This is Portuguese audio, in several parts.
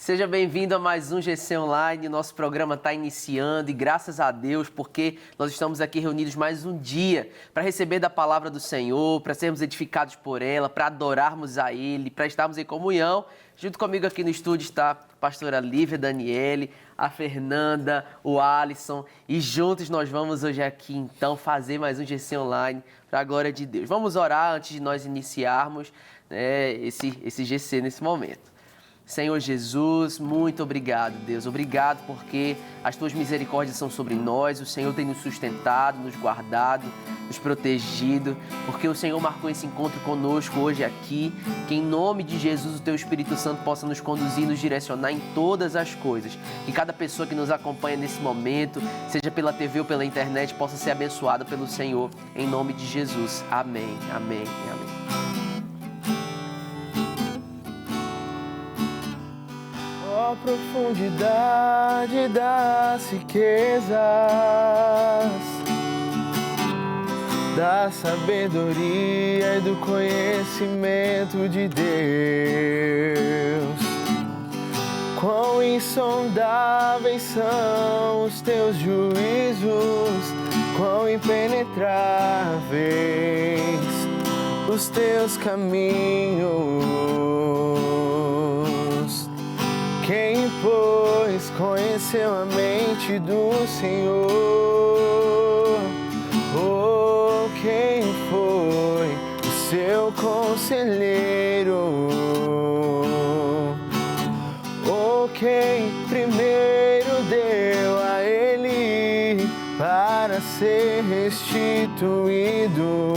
Seja bem-vindo a mais um GC Online. Nosso programa está iniciando e graças a Deus, porque nós estamos aqui reunidos mais um dia para receber da palavra do Senhor, para sermos edificados por ela, para adorarmos a Ele, para estarmos em comunhão. Junto comigo aqui no estúdio está a pastora Lívia Daniele, a Fernanda, o Alisson e juntos nós vamos hoje aqui então fazer mais um GC Online para a glória de Deus. Vamos orar antes de nós iniciarmos esse GC nesse momento. Senhor Jesus, muito obrigado, Deus. Obrigado porque as Tuas misericórdias são sobre nós. O Senhor tem nos sustentado, nos guardado, nos protegido, porque o Senhor marcou esse encontro conosco hoje aqui. Que em nome de Jesus o Teu Espírito Santo possa nos conduzir, nos direcionar em todas as coisas. Que cada pessoa que nos acompanha nesse momento, seja pela TV ou pela internet, possa ser abençoada pelo Senhor. Em nome de Jesus. Amém, amém e amém. A profundidade das riquezas, da sabedoria e do conhecimento de Deus. Quão insondáveis são os teus juízos, quão impenetráveis os teus caminhos. Quem, pois, conheceu a mente do Senhor? Oh, quem foi o seu conselheiro? Oh, quem primeiro deu a ele para ser restituído?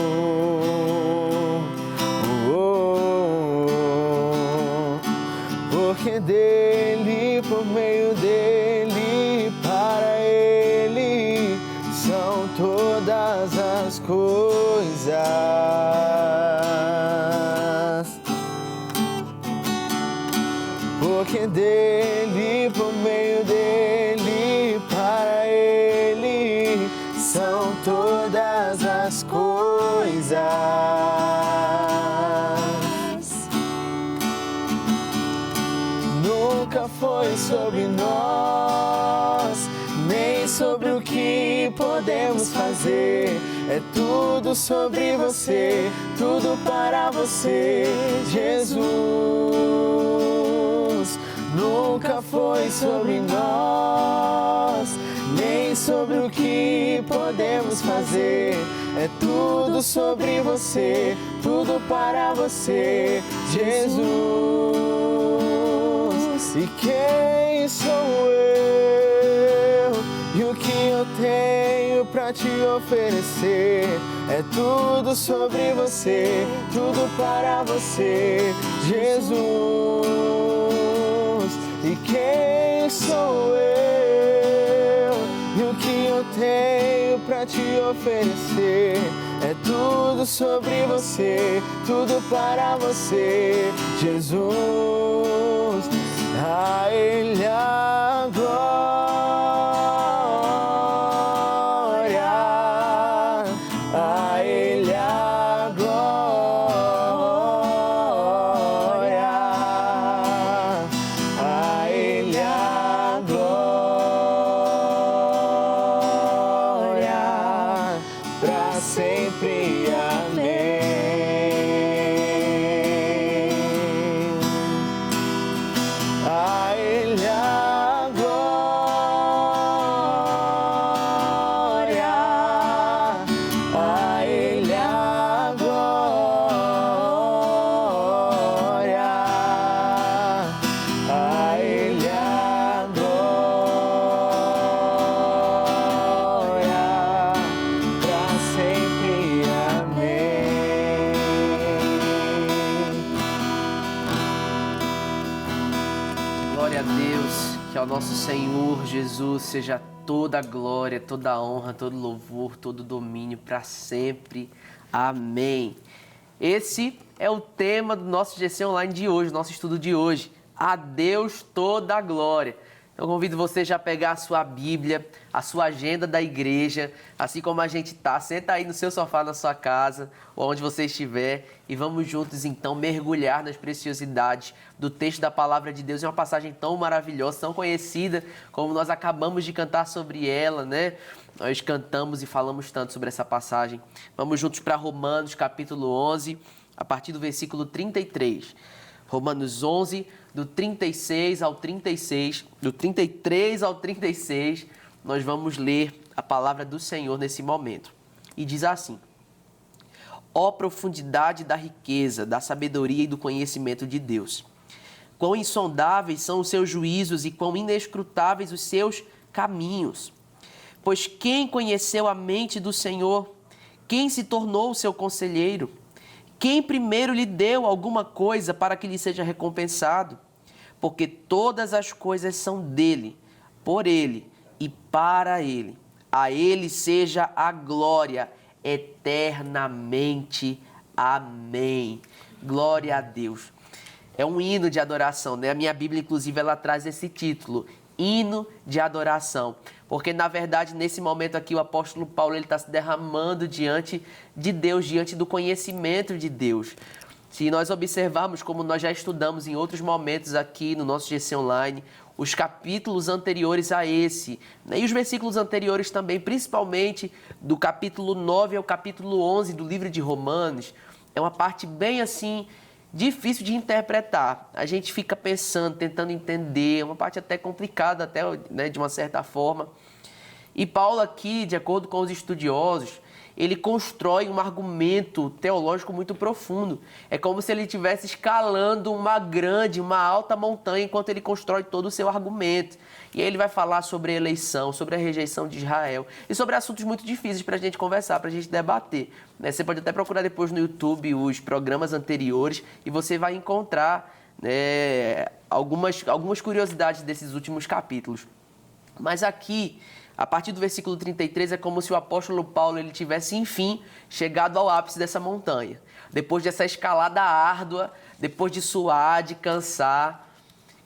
Porque dele, por meio dele, para ele são todas as coisas. Porque dele, por meio dele, para ele são todas as coisas. Nunca foi sobre nós, nem sobre o que podemos fazer. É tudo sobre você, tudo para você, Jesus. Nunca foi sobre nós, nem sobre o que podemos fazer. É tudo sobre você, tudo para você, Jesus. E quem sou eu? E o que eu tenho pra te oferecer? É tudo sobre você, tudo para você, Jesus. E quem sou eu? E o que eu tenho pra te oferecer? É tudo sobre você, tudo para você, Jesus. A Ele a glória, a Ele a glória, a Ele a glória, pra sempre, amém. Ao nosso Senhor Jesus seja toda a glória, toda a honra, todo louvor, todo domínio para sempre. Amém. Esse é o tema do nosso GC Online de hoje, nosso estudo de hoje. A Deus toda a glória. Eu convido você já a pegar a sua Bíblia, a sua agenda da igreja, assim como a gente tá. Senta aí no seu sofá na sua casa, ou onde você estiver, e vamos juntos então mergulhar nas preciosidades do texto da Palavra de Deus. É uma passagem tão maravilhosa, tão conhecida, como nós acabamos de cantar sobre ela, né? Nós cantamos e falamos tanto sobre essa passagem. Vamos juntos para Romanos, capítulo 11, a partir do versículo 33. Romanos 11, do 36 ao 36, do 33 ao 36, nós vamos ler a palavra do Senhor nesse momento. E diz assim: ó profundidade da riqueza, da sabedoria e do conhecimento de Deus! Quão insondáveis são os seus juízos e quão inescrutáveis os seus caminhos! Pois quem conheceu a mente do Senhor? Quem se tornou o seu conselheiro? Quem primeiro lhe deu alguma coisa para que lhe seja recompensado? Porque todas as coisas são dele, por ele e para ele. A ele seja a glória eternamente. Amém. Glória a Deus. É um hino de adoração, né? A minha Bíblia, inclusive, ela traz esse título, hino de adoração. Porque, na verdade, nesse momento aqui, o apóstolo Paulo está se derramando diante de Deus, diante do conhecimento de Deus. Se nós observarmos, como nós já estudamos em outros momentos aqui no nosso GC Online, os capítulos anteriores a esse, né, e os versículos anteriores também, principalmente do capítulo 9 ao capítulo 11 do livro de Romanos, é uma parte bem assim difícil de interpretar. A gente fica pensando, tentando entender, é uma parte até complicada, até, né, de uma certa forma. E Paulo aqui, de acordo com os estudiosos, ele constrói um argumento teológico muito profundo. É como se ele estivesse escalando uma alta montanha enquanto ele constrói todo o seu argumento. E aí ele vai falar sobre a eleição, sobre a rejeição de Israel e sobre assuntos muito difíceis para a gente conversar, para a gente debater. Você pode até procurar depois no YouTube os programas anteriores e você vai encontrar, né, algumas curiosidades desses últimos capítulos. Mas aqui, a partir do versículo 33, é como se o apóstolo Paulo ele tivesse, enfim, chegado ao ápice dessa montanha. Depois dessa escalada árdua, depois de suar, de cansar,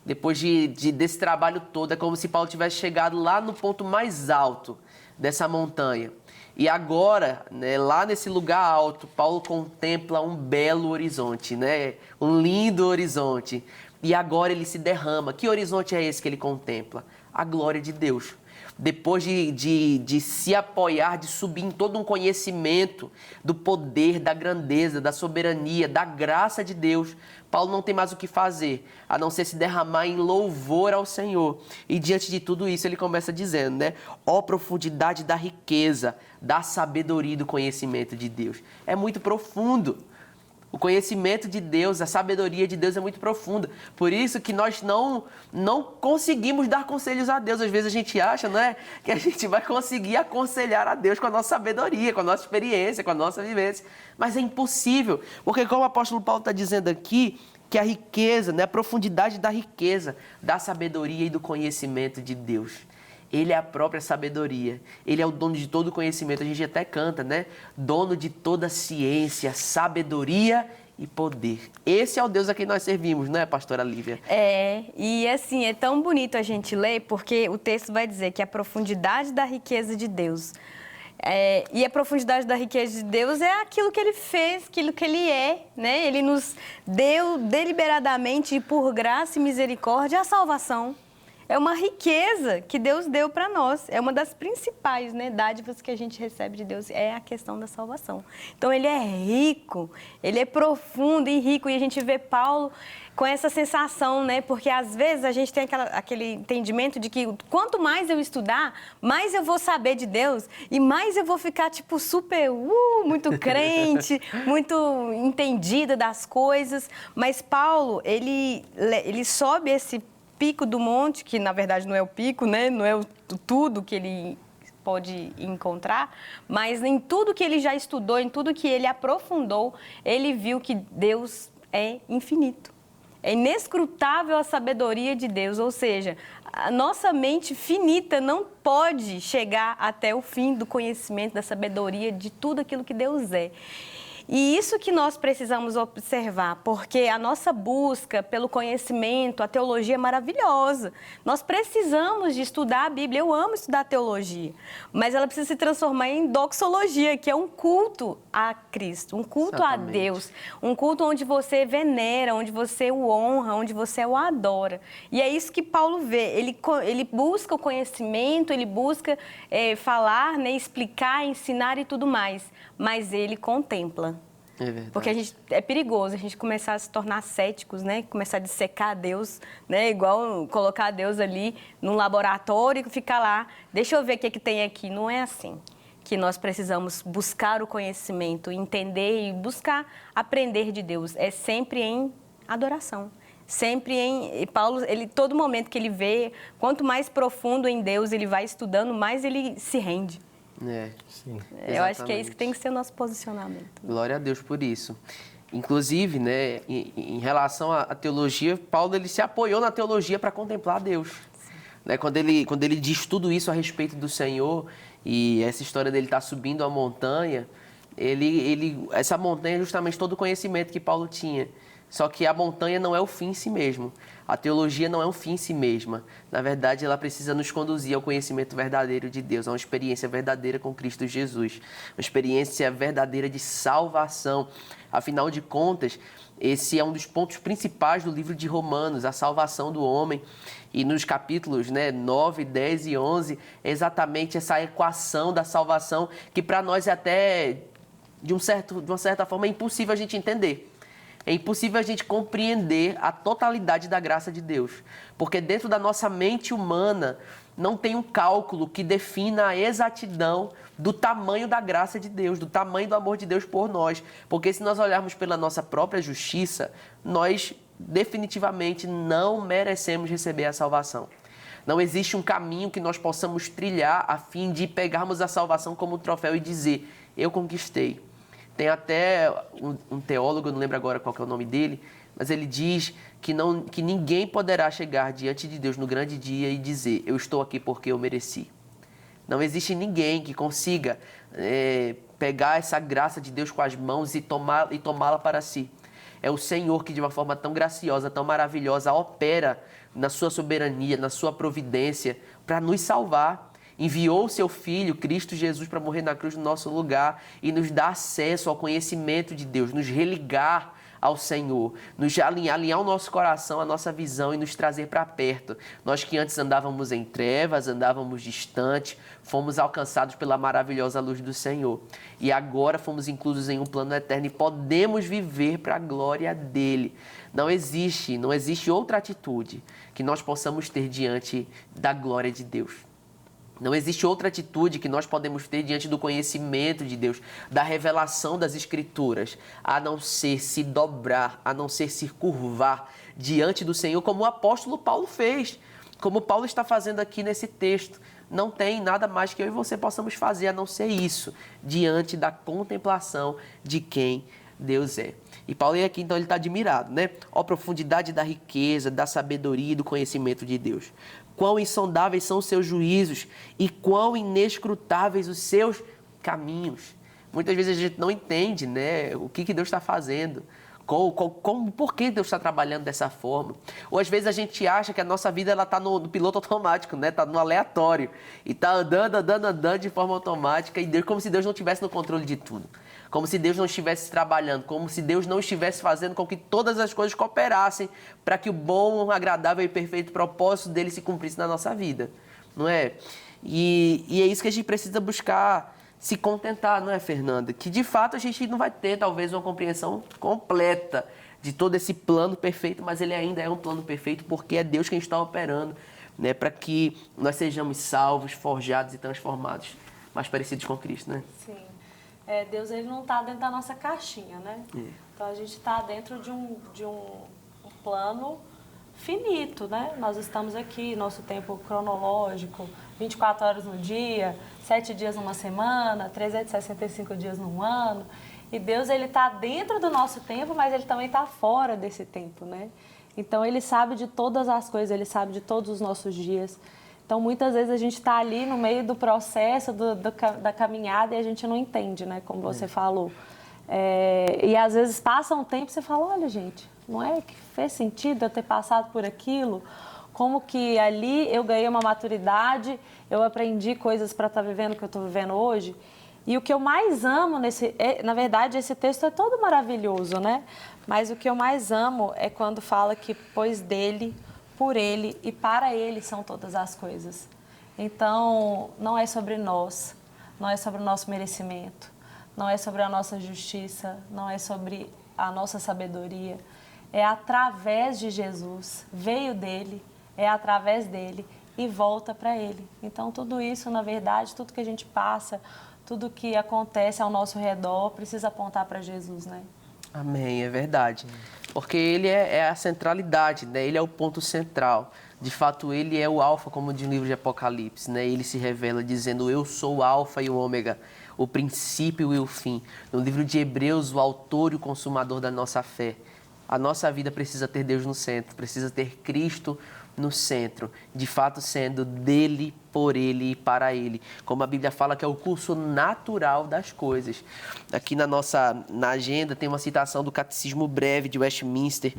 depois desse trabalho todo, é como se Paulo tivesse chegado lá no ponto mais alto dessa montanha. E agora, né, lá nesse lugar alto, Paulo contempla um belo horizonte, né? Um lindo horizonte. E agora ele se derrama. Que horizonte é esse que ele contempla? A glória de Deus. Depois de se apoiar, de subir em todo um conhecimento do poder, da grandeza, da soberania, da graça de Deus, Paulo não tem mais o que fazer, a não ser se derramar em louvor ao Senhor. E diante de tudo isso, ele começa dizendo, né? Ó profundidade da riqueza, da sabedoria e do conhecimento de Deus. É muito profundo. O conhecimento de Deus, a sabedoria de Deus é muito profunda. Por isso que nós não conseguimos dar conselhos a Deus. Às vezes a gente acha, não é, que a gente vai conseguir aconselhar a Deus com a nossa sabedoria, com a nossa experiência, com a nossa vivência. Mas é impossível, porque como o apóstolo Paulo está dizendo aqui, que a riqueza, né, a profundidade da riqueza, da sabedoria e do conhecimento de Deus. Ele é a própria sabedoria, ele é o dono de todo o conhecimento. A gente até canta, né? Dono de toda ciência, sabedoria e poder. Esse é o Deus a quem nós servimos, não é, pastora Lívia? E assim, é tão bonito a gente ler, porque o texto vai dizer que a profundidade da riqueza de Deus. E a profundidade da riqueza de Deus é aquilo que Ele fez, aquilo que Ele é, né? Ele nos deu deliberadamente e por graça e misericórdia a salvação. É uma riqueza que Deus deu para nós. É uma das principais, né, dádivas que a gente recebe de Deus, é a questão da salvação. Então, Ele é rico, Ele é profundo e rico. E a gente vê Paulo com essa sensação, né? Porque, às vezes, a gente tem aquele entendimento de que quanto mais eu estudar, mais eu vou saber de Deus e mais eu vou ficar, tipo, super, muito crente, muito entendida das coisas. Mas Paulo, ele sobe esse pico do monte, que na verdade não é o pico, né? Não é tudo que ele pode encontrar, mas em tudo que ele já estudou, em tudo que ele aprofundou, ele viu que Deus é infinito. É inescrutável a sabedoria de Deus, ou seja, a nossa mente finita não pode chegar até o fim do conhecimento, da sabedoria de tudo aquilo que Deus é. E isso que nós precisamos observar, porque a nossa busca pelo conhecimento, a teologia é maravilhosa. Nós precisamos de estudar a Bíblia. Eu amo estudar teologia, mas ela precisa se transformar em doxologia, que é um culto a Cristo, um culto Exatamente. a Deus, um culto onde você venera, onde você o honra, onde você o adora. E é isso que Paulo vê. Ele busca o conhecimento, ele busca falar, né, explicar, ensinar e tudo mais, mas ele contempla. É verdade. Porque é perigoso a gente começar a se tornar céticos, né? Começar a dissecar Deus, né? Igual colocar Deus ali num laboratório e ficar lá, deixa eu ver o que tem aqui. Não é assim que nós precisamos buscar o conhecimento, entender e buscar aprender de Deus. É sempre em adoração. Sempre em... Paulo, todo momento que ele vê, quanto mais profundo em Deus ele vai estudando, mais ele se rende. Sim. Eu acho que é isso que tem que ser o nosso posicionamento. Glória a Deus por isso. Inclusive, né, em relação à teologia, Paulo ele se apoiou na teologia para contemplar Deus. Né, quando ele diz tudo isso a respeito do Senhor, e essa história dele estar subindo a montanha, essa montanha é justamente todo o conhecimento que Paulo tinha. Só que a montanha não é o fim em si mesmo. A teologia não é um fim em si mesma. Na verdade, ela precisa nos conduzir ao conhecimento verdadeiro de Deus, a uma experiência verdadeira com Cristo Jesus, uma experiência verdadeira de salvação. Afinal de contas, esse é um dos pontos principais do livro de Romanos, a salvação do homem. E nos capítulos 9, 10 e 11, é exatamente essa equação da salvação que para nós é até, de uma certa forma, é impossível a gente entender. É impossível a gente compreender a totalidade da graça de Deus, porque dentro da nossa mente humana não tem um cálculo que defina a exatidão do tamanho da graça de Deus, do tamanho do amor de Deus por nós. Porque se nós olharmos pela nossa própria justiça, nós definitivamente não merecemos receber a salvação. Não existe um caminho que nós possamos trilhar a fim de pegarmos a salvação como um troféu e dizer, eu conquistei. Tem até um teólogo, não lembro agora qual que é o nome dele, mas ele diz que ninguém poderá chegar diante de Deus no grande dia e dizer, eu estou aqui porque eu mereci. Não existe ninguém que consiga pegar essa graça de Deus com as mãos e tomá-la para si. É o Senhor que de uma forma tão graciosa, tão maravilhosa, opera na sua soberania, na sua providência, para nos salvar. Enviou o seu Filho, Cristo Jesus, para morrer na cruz no nosso lugar e nos dar acesso ao conhecimento de Deus, nos religar ao Senhor, nos alinhar o nosso coração, a nossa visão e nos trazer para perto. Nós que antes andávamos em trevas, andávamos distantes, fomos alcançados pela maravilhosa luz do Senhor. E agora fomos inclusos em um plano eterno e podemos viver para a glória dEle. Não existe outra atitude que nós possamos ter diante da glória de Deus. Não existe outra atitude que nós podemos ter diante do conhecimento de Deus, da revelação das Escrituras, a não ser se dobrar, a não ser se curvar diante do Senhor, como o apóstolo Paulo fez, como Paulo está fazendo aqui nesse texto. Não tem nada mais que eu e você possamos fazer, a não ser isso, diante da contemplação de quem Deus é. E Paulo aqui, então, ele está admirado, né? Ó, profundidade da riqueza, da sabedoria e do conhecimento de Deus. Quão insondáveis são os seus juízos e quão inescrutáveis os seus caminhos. Muitas vezes a gente não entende, né, o que Deus está fazendo, por que Deus está trabalhando dessa forma. Ou às vezes a gente acha que a nossa vida está no piloto automático, né, está no aleatório, e está andando de forma automática, e Deus, como se Deus não estivesse no controle de tudo. Como se Deus não estivesse trabalhando, como se Deus não estivesse fazendo com que todas as coisas cooperassem para que o bom, agradável e perfeito propósito dele se cumprisse na nossa vida, não é? E é isso que a gente precisa buscar se contentar, não é, Fernanda? Que de fato a gente não vai ter talvez uma compreensão completa de todo esse plano perfeito, mas ele ainda é um plano perfeito porque é Deus quem está operando, né, para que nós sejamos salvos, forjados e transformados, mais parecidos com Cristo, né? Sim. Deus, ele não está dentro da nossa caixinha, né? Então a gente está dentro de um plano finito, né? Nós estamos aqui, nosso tempo cronológico, 24 horas no dia, 7 dias numa semana, 365 dias num ano. E Deus, ele está dentro do nosso tempo, mas ele também está fora desse tempo, né? Então ele sabe de todas as coisas, ele sabe de todos os nossos dias. Então, muitas vezes a gente está ali no meio do processo, da caminhada, e a gente não entende, né? Como você falou. E às vezes passa um tempo e você fala, olha gente, não é que fez sentido eu ter passado por aquilo? Como que ali eu ganhei uma maturidade, eu aprendi coisas para estar vivendo o que eu estou vivendo hoje. E o que eu mais amo na verdade, esse texto é todo maravilhoso, né? Mas o que eu mais amo é quando fala que pois dele, por ele e para ele são todas as coisas. Então, não é sobre nós, não é sobre o nosso merecimento, não é sobre a nossa justiça, não é sobre a nossa sabedoria. É através de Jesus, veio dele, é através dele e volta para ele. Então, tudo isso, na verdade, tudo que a gente passa, tudo que acontece ao nosso redor, precisa apontar para Jesus, né? Amém, é verdade. Porque ele é a centralidade, né? Ele é o ponto central. De fato, ele é o alfa, como diz o livro de Apocalipse, né? Ele se revela dizendo, eu sou o alfa e o ômega, o princípio e o fim. No livro de Hebreus, o autor e o consumador da nossa fé. A nossa vida precisa ter Deus no centro, precisa ter Cristo no centro, de fato sendo dele, por ele e para ele. Como a Bíblia fala que é o curso natural das coisas. Aqui na agenda tem uma citação do Catecismo Breve de Westminster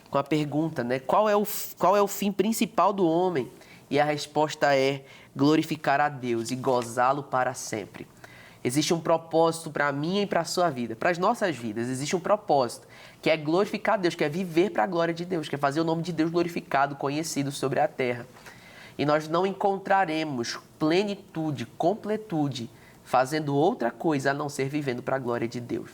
com a pergunta, né? Qual é o fim principal do homem? E a resposta é glorificar a Deus e gozá-lo para sempre. Existe um propósito para a minha e para a sua vida, para as nossas vidas. Existe um propósito, que é glorificar a Deus, que é viver para a glória de Deus, que é fazer o nome de Deus glorificado, conhecido sobre a terra. E nós não encontraremos plenitude, completude, fazendo outra coisa a não ser vivendo para a glória de Deus.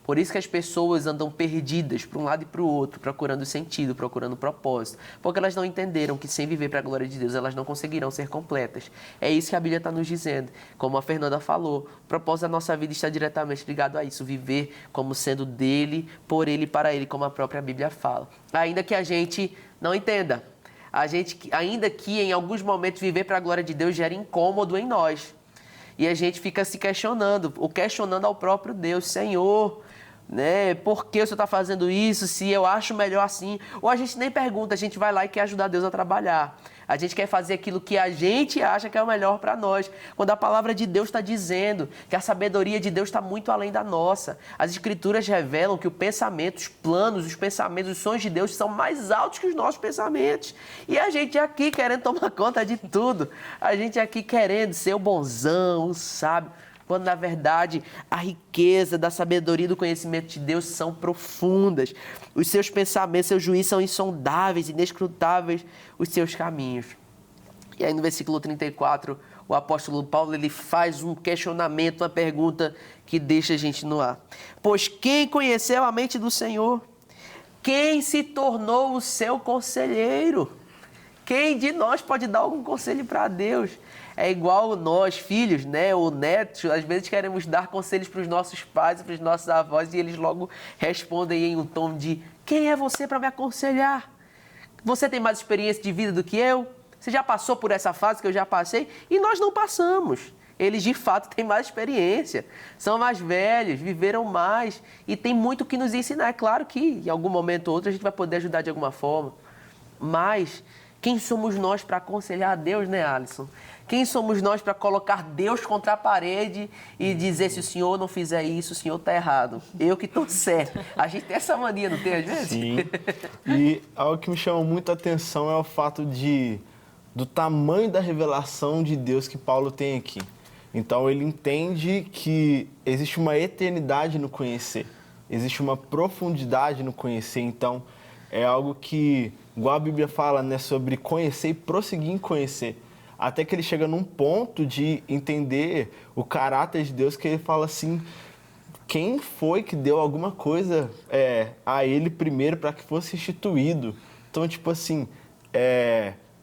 Por isso que as pessoas andam perdidas para um lado e para o outro, procurando sentido, procurando propósito, porque elas não entenderam que sem viver para a glória de Deus, elas não conseguirão ser completas. É isso que a Bíblia está nos dizendo. Como a Fernanda falou, o propósito da nossa vida está diretamente ligado a isso, viver como sendo dele, por ele e para ele, como a própria Bíblia fala. Ainda que a gente não entenda, ainda que em alguns momentos viver para a glória de Deus gere incômodo em nós. E a gente fica se questionando, ou questionando ao próprio Deus, Senhor, né? Por que o Senhor está fazendo isso, se eu acho melhor assim? Ou a gente nem pergunta, a gente vai lá e quer ajudar Deus a trabalhar. A gente quer fazer aquilo que a gente acha que é o melhor para nós. Quando a palavra de Deus está dizendo que a sabedoria de Deus está muito além da nossa. As Escrituras revelam que o pensamento, os planos, os pensamentos, os sonhos de Deus são mais altos que os nossos pensamentos. E a gente aqui querendo tomar conta de tudo. A gente aqui querendo ser o bonzão, o sábio. Quando, na verdade, a riqueza da sabedoria e do conhecimento de Deus são profundas. Os seus pensamentos, seus juízos são insondáveis, inescrutáveis os seus caminhos. E aí, no versículo 34, o apóstolo Paulo ele faz um questionamento, uma pergunta que deixa a gente no ar. Pois quem conheceu a mente do Senhor? Quem se tornou o seu conselheiro? Quem de nós pode dar algum conselho para Deus? É igual nós, filhos, né, ou netos, às vezes queremos dar conselhos para os nossos pais e para os nossos avós e eles logo respondem em um tom de quem é você para me aconselhar? Você tem mais experiência de vida do que eu? Você já passou por essa fase que eu já passei? E nós não passamos. Eles, de fato, têm mais experiência, são mais velhos, viveram mais e tem muito que nos ensinar. É claro que, em algum momento ou outro, a gente vai poder ajudar de alguma forma. Mas quem somos nós para aconselhar a Deus, né, Alisson? Quem somos nós para colocar Deus contra a parede e dizer se o senhor não fizer isso, o senhor está errado. Eu que estou certo. A gente tem essa mania, não tem às vezes? Sim. E algo que me chama muita atenção é o fato do tamanho da revelação de Deus que Paulo tem aqui. Então ele entende que existe uma eternidade no conhecer, existe uma profundidade no conhecer. Então é algo que, igual a Bíblia fala, né, sobre conhecer e prosseguir em conhecer. Até que ele chega num ponto de entender o caráter de Deus, que ele fala assim, quem foi que deu alguma coisa a ele primeiro para que fosse instituído? Então, tipo assim,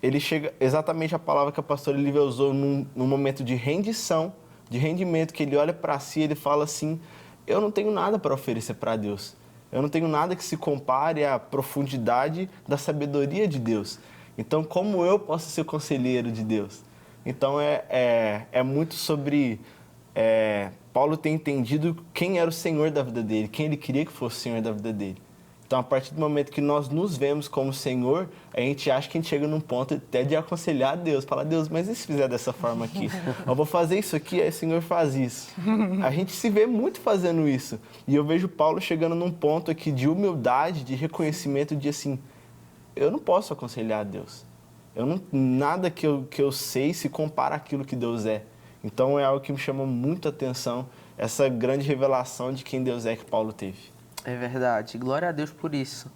ele chega, exatamente a palavra que a pastora Lívia usou num momento de rendição, de rendimento, que ele olha para si e ele fala assim, eu não tenho nada para oferecer para Deus. Eu não tenho nada que se compare à profundidade da sabedoria de Deus. Então, como eu posso ser conselheiro de Deus? Então, é muito sobre Paulo ter entendido quem era o Senhor da vida dele, quem ele queria que fosse o Senhor da vida dele. Então, a partir do momento que nós nos vemos como Senhor, a gente acha que a gente chega num ponto até de aconselhar a Deus. Falar, Deus, mas e se fizer dessa forma aqui? Eu vou fazer isso aqui, aí o Senhor faz isso. A gente se vê muito fazendo isso. E eu vejo Paulo chegando num ponto aqui de humildade, de reconhecimento, de assim, eu não posso aconselhar a Deus. Nada que eu sei se compara àquilo que Deus é. Então, é algo que me chama muito a atenção, essa grande revelação de quem Deus é que Paulo teve. É verdade. Glória a Deus por isso.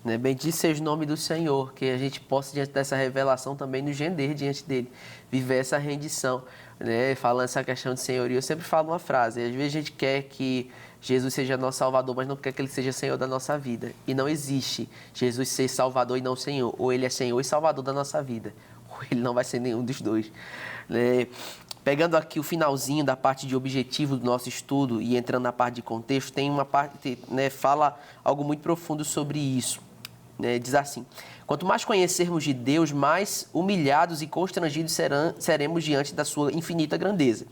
Né? Bendito seja o nome do Senhor, que a gente possa, diante dessa revelação, também nos render diante dele, viver essa rendição. Né? Falando essa questão de senhoria, eu sempre falo uma frase, às vezes a gente quer que Jesus seja nosso Salvador, mas não quer que ele seja Senhor da nossa vida. E não existe Jesus ser Salvador e não Senhor. Ou ele é Senhor e Salvador da nossa vida, ou ele não vai ser nenhum dos dois. Né? Pegando aqui o finalzinho da parte de objetivo do nosso estudo e entrando na parte de contexto, tem uma parte, né, fala algo muito profundo sobre isso. Né? Diz assim, quanto mais conhecermos de Deus, mais humilhados e constrangidos seremos diante da sua infinita grandeza.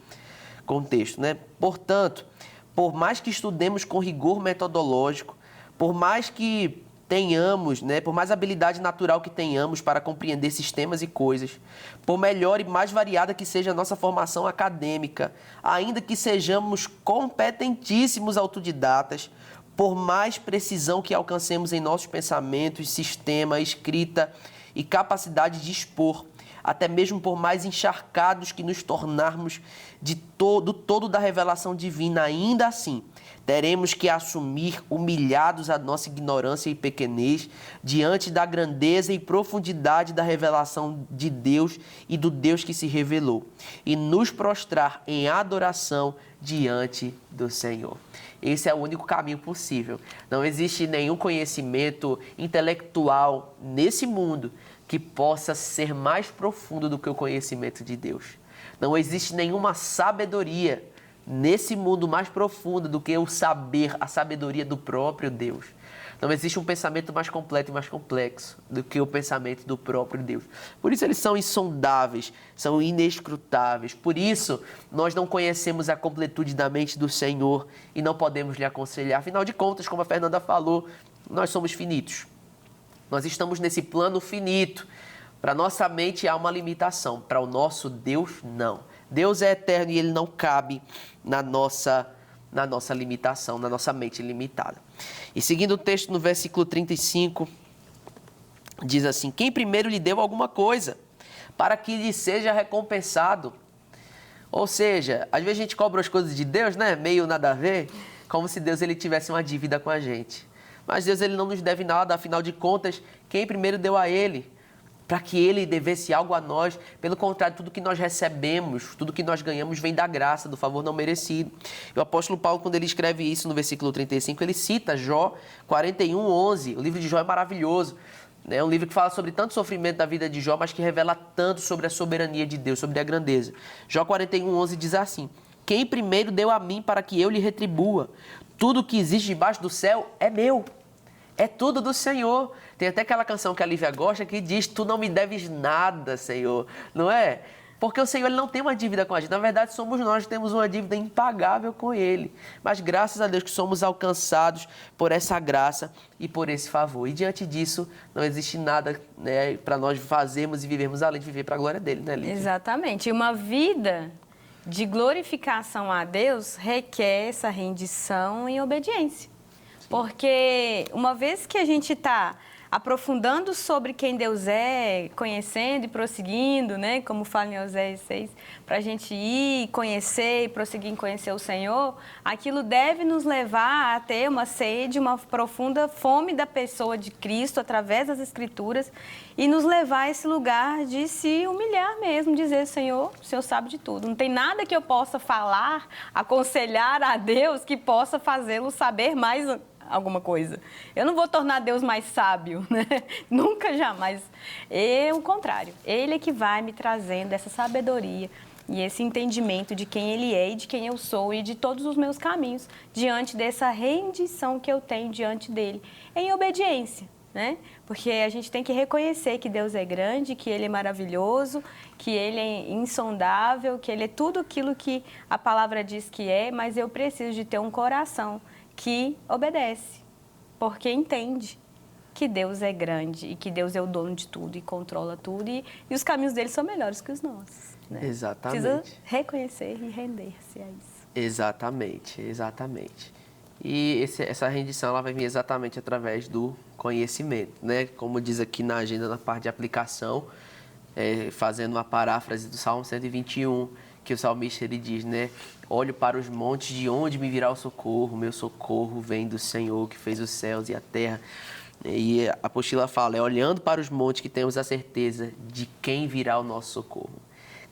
Contexto, né? Portanto, por mais que estudemos com rigor metodológico, por mais que tenhamos, né, por mais habilidade natural que tenhamos para compreender sistemas e coisas, por melhor e mais variada que seja a nossa formação acadêmica, ainda que sejamos competentíssimos autodidatas, por mais precisão que alcancemos em nossos pensamentos, sistema, escrita e capacidade de expor, até mesmo por mais encharcados que nos tornarmos do todo da revelação divina, ainda assim, teremos que assumir humilhados a nossa ignorância e pequenez diante da grandeza e profundidade da revelação de Deus e do Deus que se revelou, e nos prostrar em adoração diante do Senhor. Esse é o único caminho possível. Não existe nenhum conhecimento intelectual nesse mundo que possa ser mais profundo do que o conhecimento de Deus. Não existe nenhuma sabedoria nesse mundo mais profunda do que o saber, a sabedoria do próprio Deus. Não existe um pensamento mais completo e mais complexo do que o pensamento do próprio Deus. Por isso eles são insondáveis, são inescrutáveis. Por isso nós não conhecemos a completude da mente do Senhor e não podemos lhe aconselhar. Afinal de contas, como a Fernanda falou, nós somos finitos. Nós estamos nesse plano finito. Para nossa mente há uma limitação, para o nosso Deus não. Deus é eterno e ele não cabe na nossa limitação, na nossa mente limitada. E seguindo o texto no versículo 35, diz assim, quem primeiro lhe deu alguma coisa, para que lhe seja recompensado. Ou seja, às vezes a gente cobra as coisas de Deus, né? Meio nada a ver, como se Deus ele tivesse uma dívida com a gente. Mas Deus ele não nos deve nada, afinal de contas, quem primeiro deu a ele, para que ele devesse algo a nós. Pelo contrário, tudo que nós recebemos, tudo que nós ganhamos vem da graça, do favor não merecido. E o apóstolo Paulo, quando ele escreve isso no versículo 35, ele cita Jó 41:11. O livro de Jó é maravilhoso. É um livro que fala sobre tanto sofrimento da vida de Jó, mas que revela tanto sobre a soberania de Deus, sobre a grandeza. Jó 41:11 diz assim, quem primeiro deu a mim para que eu lhe retribua? Tudo que existe debaixo do céu é meu. É tudo do Senhor. Tem até aquela canção que a Lívia gosta que diz, tu não me deves nada, Senhor. Não é? Porque o Senhor ele não tem uma dívida com a gente. Na verdade, somos nós que temos uma dívida impagável com Ele. Mas graças a Deus que somos alcançados por essa graça e por esse favor. E diante disso, não existe nada, né, para nós fazermos e vivermos além de viver para a glória dEle, né, Lívia? Exatamente. E uma vida de glorificação a Deus requer essa rendição e obediência. Porque uma vez que a gente está aprofundando sobre quem Deus é, conhecendo e prosseguindo, né? Como fala em Oséias 6, para a gente ir, conhecer e prosseguir em conhecer o Senhor, aquilo deve nos levar a ter uma sede, uma profunda fome da pessoa de Cristo através das Escrituras e nos levar a esse lugar de se humilhar mesmo, dizer, Senhor, o Senhor sabe de tudo. Não tem nada que eu possa falar, aconselhar a Deus que possa fazê-lo saber mais alguma coisa. Eu não vou tornar Deus mais sábio, né? Nunca, jamais. É o contrário. Ele é que vai me trazendo essa sabedoria e esse entendimento de quem Ele é e de quem eu sou e de todos os meus caminhos diante dessa rendição que eu tenho diante dEle, em obediência, né? Porque a gente tem que reconhecer que Deus é grande, que Ele é maravilhoso, que Ele é insondável, que Ele é tudo aquilo que a palavra diz que é, mas eu preciso de ter um coração que obedece. porque entende que Deus é grande e que Deus é o dono de tudo e controla tudo e os caminhos dele são melhores que os nossos. Né? Exatamente. Precisa reconhecer e render-se a isso. Exatamente, exatamente. E essa rendição ela vai vir exatamente através do conhecimento, né? Como diz aqui na agenda, na parte de aplicação, fazendo uma paráfrase do Salmo 121, que o salmista ele diz, né? Olho para os montes, de onde me virá o socorro? Meu socorro vem do Senhor, que fez os céus e a terra. E a apostila fala, olhando para os montes que temos a certeza de quem virá o nosso socorro.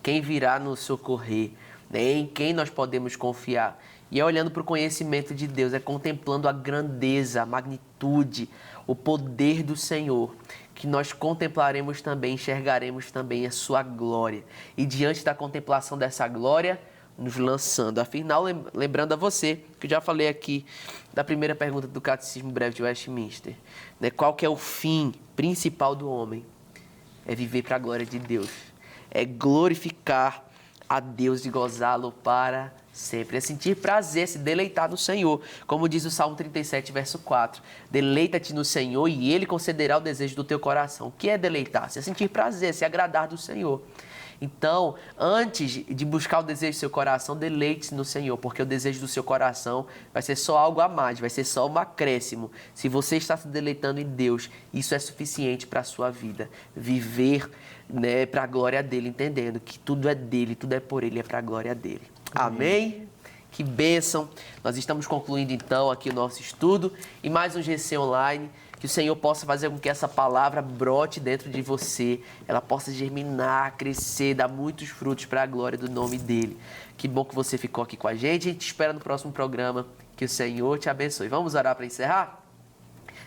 Quem virá nos socorrer, né? Em quem nós podemos confiar. E é olhando para o conhecimento de Deus, é contemplando a grandeza, a magnitude, o poder do Senhor, que nós contemplaremos também, enxergaremos também a sua glória. E diante da contemplação dessa glória, nos lançando. Afinal, lembrando a você, que eu já falei aqui da primeira pergunta do Catecismo Breve de Westminster, né? Qual que é o fim principal do homem? É viver para a glória de Deus. É glorificar a Deus e gozá-lo para sempre. É sentir prazer, se deleitar no Senhor. Como diz o Salmo 37, verso 4. Deleita-te no Senhor e Ele concederá o desejo do teu coração. O que é deleitar-se? É sentir prazer, se agradar do Senhor. Então, antes de buscar o desejo do seu coração, deleite-se no Senhor, porque o desejo do seu coração vai ser só algo a mais, vai ser só um acréscimo. Se você está se deleitando em Deus, isso é suficiente para a sua vida. Viver, né, para a glória dEle, entendendo que tudo é dEle, tudo é por Ele, é para a glória dEle. Amém? Que bênção! Nós estamos concluindo então aqui o nosso estudo e mais um GC Online. Que o Senhor possa fazer com que essa palavra brote dentro de você, ela possa germinar, crescer, dar muitos frutos para a glória do nome dEle. Que bom que você ficou aqui com a gente. A gente espera no próximo programa. Que o Senhor te abençoe. Vamos orar para encerrar?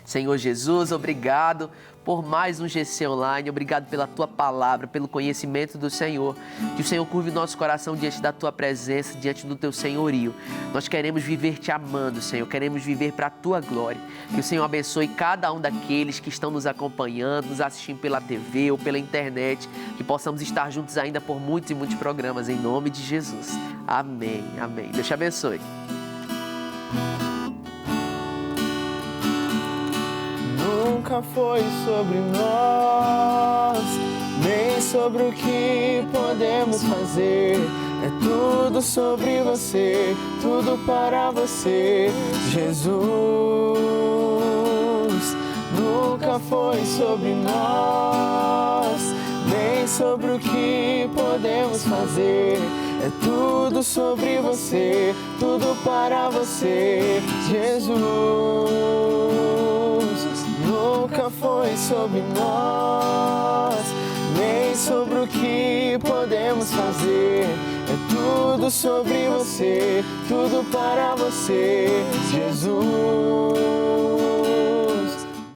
Senhor Jesus, obrigado por mais um GC Online, obrigado pela Tua palavra, pelo conhecimento do Senhor. Que o Senhor curve o nosso coração diante da Tua presença, diante do Teu senhorio. Nós queremos viver Te amando, Senhor, queremos viver para a Tua glória. Que o Senhor abençoe cada um daqueles que estão nos acompanhando, nos assistindo pela TV ou pela internet, que possamos estar juntos ainda por muitos e muitos programas, em nome de Jesus. Amém, amém. Deus te abençoe. Nunca foi sobre nós, nem sobre o que podemos fazer. É tudo sobre você, tudo para você, Jesus. Nunca foi sobre nós, nem sobre o que podemos fazer. É tudo sobre você, tudo para você, Jesus. Nunca foi sobre nós, nem sobre o que podemos fazer. É tudo sobre você, tudo para você, Jesus.